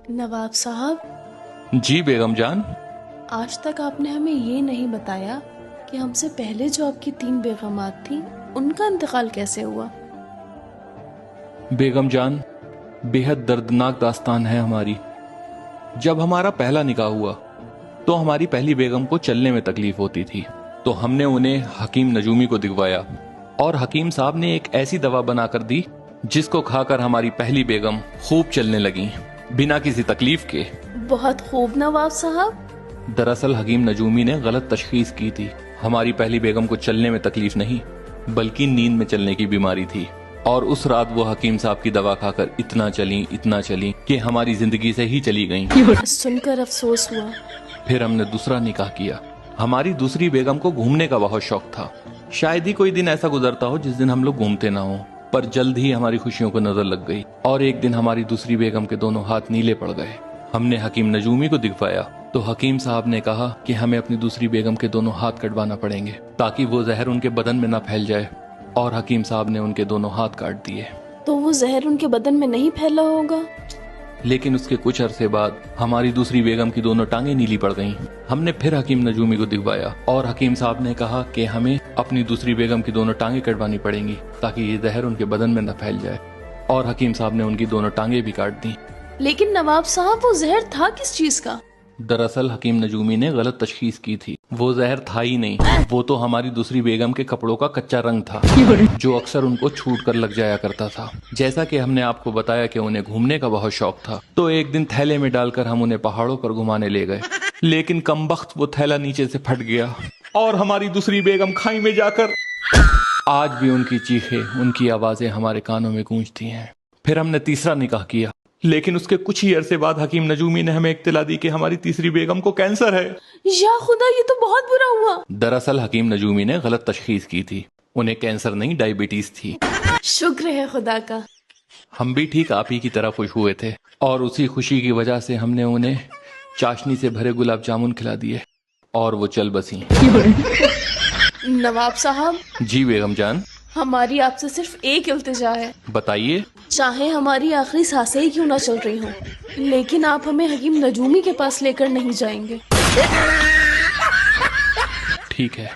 नवाब साहब, जी बेगम जान। आज तक आपने हमें ये नहीं बताया कि हमसे पहले जो आपकी 3 बेगमात थीं, उनका इंतकाल कैसे हुआ। बेगम जान, बेहद दर्दनाक दास्तान है हमारी। जब हमारा पहला निकाह हुआ तो हमारी पहली बेगम को चलने में तकलीफ होती थी, तो हमने उन्हें हकीम नजूमी को दिखवाया और हकीम साहब ने एक ऐसी दवा बनाकर दी जिसको खाकर हमारी पहली बेगम खूब चलने लगी, बिना किसी तकलीफ के। बहुत खूब नवाब साहब। दरअसल हकीम नजूमी ने गलत तशखीस की थी। हमारी पहली बेगम को चलने में तकलीफ नहीं बल्कि नींद में चलने की बीमारी थी, और उस रात वो हकीम साहब की दवा खाकर इतना चली कि हमारी जिंदगी से ही चली गईं। सुनकर अफसोस हुआ। फिर हमने दूसरा निकाह किया। हमारी दूसरी बेगम को घूमने का बहुत शौक था। शायद ही कोई दिन ऐसा गुजरता हो जिस दिन हम लोग घूमते ना हो, पर जल्द ही हमारी खुशियों को नजर लग गई और एक दिन हमारी दूसरी बेगम के दोनों हाथ नीले पड़ गए। हमने हकीम नजूमी को दिखवाया तो हकीम साहब ने कहा कि हमें अपनी दूसरी बेगम के दोनों हाथ कटवाना पड़ेंगे ताकि वो जहर उनके बदन में न फैल जाए, और हकीम साहब ने उनके दोनों हाथ काट दिए। तो वो जहर उनके बदन में नहीं फैला होगा। लेकिन उसके कुछ अरसे बाद हमारी दूसरी बेगम की दोनों टांगें नीली पड़ गईं। हमने फिर हकीम नजूमी को दिखवाया और हकीम साहब ने कहा कि हमें अपनी दूसरी बेगम की दोनों टांगें कटवानी पड़ेंगी ताकि ये जहर उनके बदन में न फैल जाए, और हकीम साहब ने उनकी दोनों टांगें भी काट दी। लेकिन नवाब साहब, वो जहर था किस चीज का। दरअसल हकीम नजूमी ने गलत तशखीस की थी। वो जहर था ही नहीं, वो तो हमारी दूसरी बेगम के कपड़ों का कच्चा रंग था जो अक्सर उनको छूट कर लग जाया करता था। जैसा कि हमने आपको बताया कि उन्हें घूमने का बहुत शौक था, तो एक दिन थैले में डालकर हम उन्हें पहाड़ों पर घुमाने ले गए, लेकिन कमबख्त वो थैला नीचे से फट गया और हमारी दूसरी बेगम खाई में जाकर। आज भी उनकी चीखें, उनकी आवाजें हमारे कानों में गूंजती हैं। फिर हमने तीसरा निकाह किया, लेकिन उसके कुछ ही अरसे बाद हकीम नजूमी ने हमें इत्तला दी कि हमारी तीसरी बेगम को कैंसर है। या खुदा, ये तो बहुत बुरा हुआ। दरअसल हकीम नजूमी ने गलत तशखीस की थी। उन्हें कैंसर नहीं, डायबिटीज थी। शुक्र है खुदा का। हम भी ठीक आप ही की तरह खुश हुए थे, और उसी खुशी की वजह से हमने उन्हें चाशनी से भरे गुलाब जामुन खिला दिए और वो चल बसी। नवाब साहब, जी बेगम जान। हमारी आपसे सिर्फ एक इल्तिजा है। बताइए। चाहे हमारी आखिरी सांसें ही क्यों ना चल रही हों, लेकिन आप हमें हकीम नजूमी के पास लेकर नहीं जाएंगे। ठीक है।